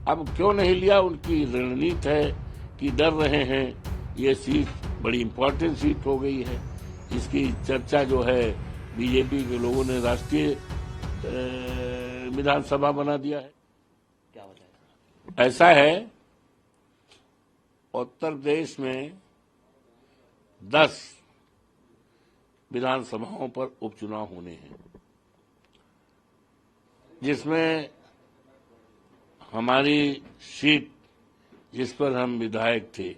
अब क्यों नहीं लिया, उनकी रणनीति है कि डर रहे हैं। ये सीट बड़ी इम्पोर्टेंट सीट हो गई है। इसकी चर्चा जो है बीजेपी के लोगों ने राष्ट्रीय विधानसभा बना दिया है। क्या वजह है? ऐसा है, उत्तर प्रदेश में 10 विधानसभाओं पर उपचुनाव होने हैं, जिसमें हमारी सीट जिस पर हम विधायक थे,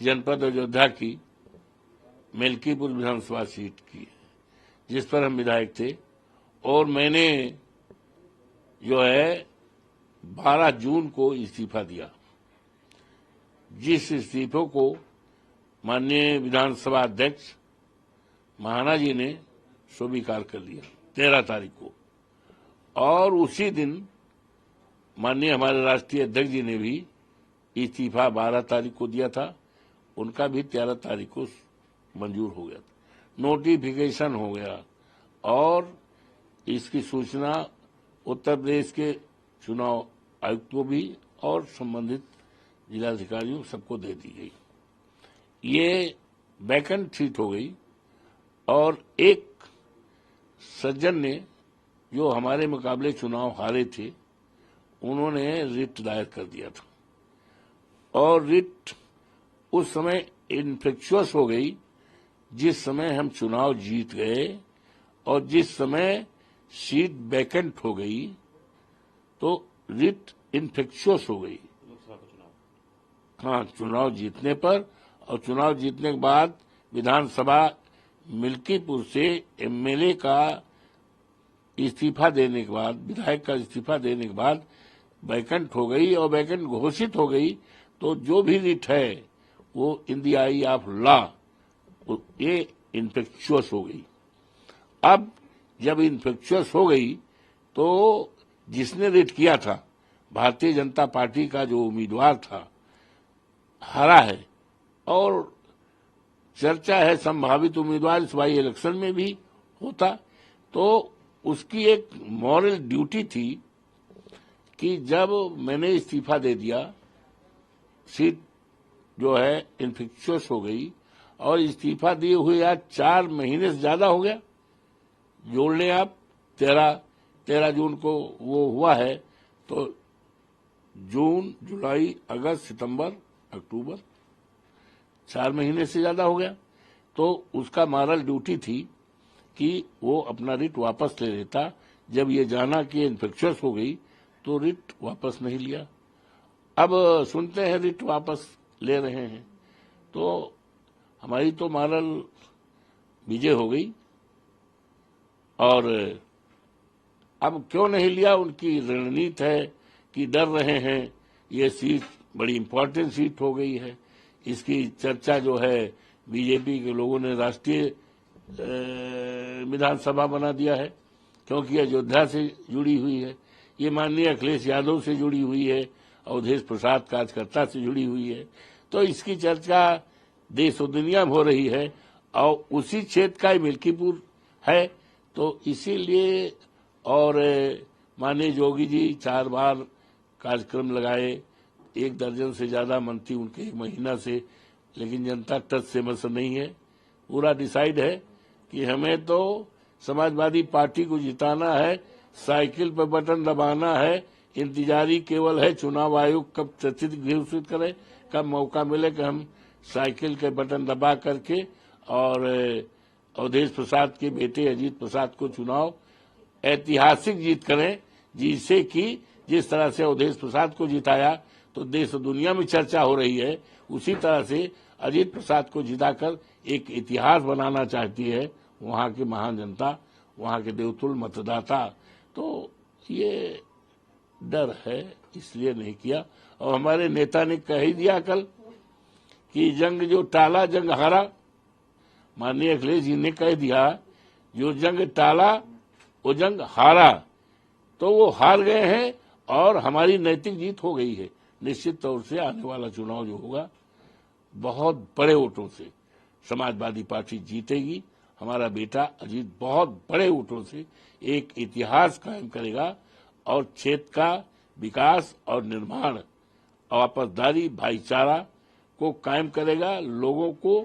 जनपद अयोध्या की मिल्कीपुर विधानसभा सीट की, जिस पर हम विधायक थे, और मैंने जो है 12 जून को इस्तीफा दिया, जिस इस्तीफे को माननीय विधानसभा अध्यक्ष महाना जी ने स्वीकार कर लिया 13 तारीख को, और उसी दिन माननीय हमारे राष्ट्रीय अध्यक्ष जी ने भी इस्तीफा 12 तारीख को दिया था, उनका भी 13 तारीख को मंजूर हो गया था, नोटिफिकेशन हो गया, और इसकी सूचना उत्तर प्रदेश के चुनाव आयुक्त को भी और संबंधित जिलाधिकारियों सबको दे दी गई। ये वैकेंट सीट हो गई, और एक सज्जन ने जो हमारे मुकाबले चुनाव हारे थे, उन्होंने रिट दायर कर दिया था, और रिट उस समय इन्फ्लेक्चुअस हो गई जिस समय हम चुनाव जीत गए, और जिस समय सीट वैकेंट हो गई तो रिट इन्फ्लेक्चुअस हो गई लोकसभा का चुनाव। हाँ, चुनाव जीतने पर, और चुनाव जीतने के बाद विधानसभा मिल्कीपुर से एमएलए का इस्तीफा देने के बाद, विधायक का इस्तीफा देने के बाद वैकेंट हो गई, और वैकेंट घोषित हो गई, तो जो भी रिट है वो in the I of law ये इन्फेक्चुअस हो गई। अब जब इन्फेक्चुअस हो गई तो जिसने रिट किया था, भारतीय जनता पार्टी का जो उम्मीदवार था, हारा है, और चर्चा है संभावित उम्मीदवार इस बाई इलेक्शन में भी होता, तो उसकी एक मॉरल ड्यूटी थी कि जब मैंने इस्तीफा दे दिया, सीट जो है इन्फेक्चुअस हो गई, और इस्तीफा दिए हुए आज 4 महीने से ज्यादा हो गया, जोड़ लें आप, 13 जून को वो हुआ है, तो जून, जुलाई, अगस्त, सितंबर, अक्टूबर, 4 महीने से ज्यादा हो गया। तो उसका मॉरल ड्यूटी थी कि वो अपना रिट वापस ले लेता। जब ये जाना कि इन्फेक्शस हो गई तो रिट वापस नहीं लिया। अब सुनते हैं रिट वापस ले रहे हैं, तो हमारी तो मॉरल विजय हो गई। और अब क्यों नहीं लिया, उनकी रणनीति है कि डर रहे हैं। ये सीट बड़ी इम्पोर्टेंट सीट हो गई है। इसकी चर्चा जो है बीजेपी के लोगों ने राष्ट्रीय विधानसभा बना दिया है, क्योंकि अयोध्या से जुड़ी हुई है, ये माननीय अखिलेश यादव से जुड़ी हुई है, अवधेश प्रसाद कार्यकर्ता से जुड़ी हुई है। तो इसकी चर्चा देश और दुनिया में हो रही है, और उसी क्षेत्र का ही मिल्कीपुर है, तो इसीलिए। और माननीय योगी जी 4 बार कार्यक्रम लगाए, 1 दर्जन से ज्यादा मंत्री उनके 1 महीना से, लेकिन जनता टच से मसला नहीं है। पूरा डिसाइड है कि हमें तो समाजवादी पार्टी को जिताना है, साइकिल पर बटन दबाना है, इंतजारी केवल है चुनाव आयोग कब चर्चित घोषित करे, कब मौका मिले कि हम साइकिल के बटन दबा करके और अवधेश प्रसाद के बेटे अजीत प्रसाद को चुनाव ऐतिहासिक जीत करें, जिससे कि जिस तरह से अवधेश प्रसाद को जिताया तो देश और दुनिया में चर्चा हो रही है, उसी तरह से अजीत प्रसाद को जिताकर एक इतिहास बनाना चाहती है वहां की महान जनता, वहां के देवतुल्य मतदाता। तो ये डर है, इसलिए नहीं किया। और हमारे नेता ने कह ही दिया कल कि जंग जो टाला जंग हारा। माननीय अखिलेश जी ने कह दिया जो जंग टाला वो जंग हारा, तो वो हार गए हैं और हमारी नैतिक जीत हो गई है। निश्चित तौर से आने वाला चुनाव जो होगा बहुत बड़े वोटों से समाजवादी पार्टी जीतेगी। हमारा बेटा अजीत बहुत बड़े वोटों से एक इतिहास कायम करेगा और क्षेत्र का विकास और निर्माण और आपसदारी भाईचारा को कायम करेगा, लोगों को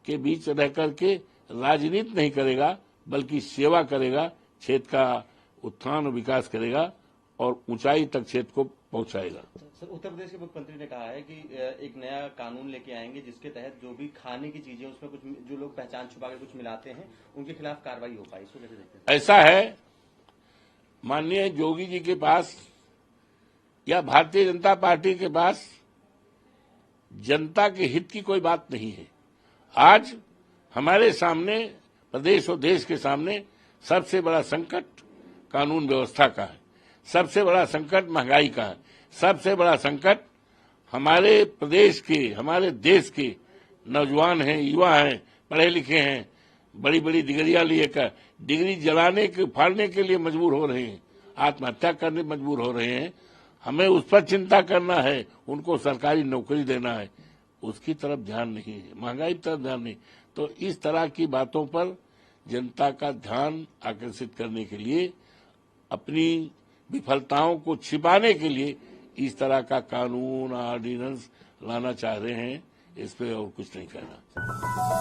के बीच रह करके राजनीति नहीं करेगा बल्कि सेवा करेगा, क्षेत्र का उत्थान और विकास करेगा और ऊंचाई तक क्षेत्र को पहुंचाएगा। सर, उत्तर प्रदेश के मुख्यमंत्री ने कहा है कि एक नया कानून लेके आएंगे जिसके तहत जो भी खाने की चीजें उसमें कुछ जो लोग पहचान छुपा के कुछ मिलाते हैं उनके खिलाफ कार्रवाई हो पाई। इसको कैसे देखते हैं? ऐसा है, माननीय योगी जी के पास या भारतीय जनता पार्टी के पास जनता के हित की कोई बात नहीं है। आज हमारे सामने, प्रदेश और देश के सामने सबसे बड़ा संकट कानून व्यवस्था का है, सबसे बड़ा संकट महंगाई का है, सबसे बड़ा संकट हमारे प्रदेश के, हमारे देश के नौजवान हैं, युवा हैं, पढ़े लिखे हैं, बड़ी बड़ी डिग्रियां लेकर डिग्री जलाने के फाड़ने के लिए मजबूर हो रहे हैं, आत्महत्या करने मजबूर हो रहे हैं। हमें उस पर चिंता करना है, उनको सरकारी नौकरी देना है, उसकी तरफ ध्यान नहीं है, महंगाई की तरफ ध्यान नहीं। तो इस तरह की बातों पर जनता का ध्यान आकर्षित करने के लिए, अपनी विफलताओं को छिपाने के लिए इस तरह का कानून ऑर्डिनेंस लाना चाह रहे हैं। इस पे और कुछ नहीं कहना।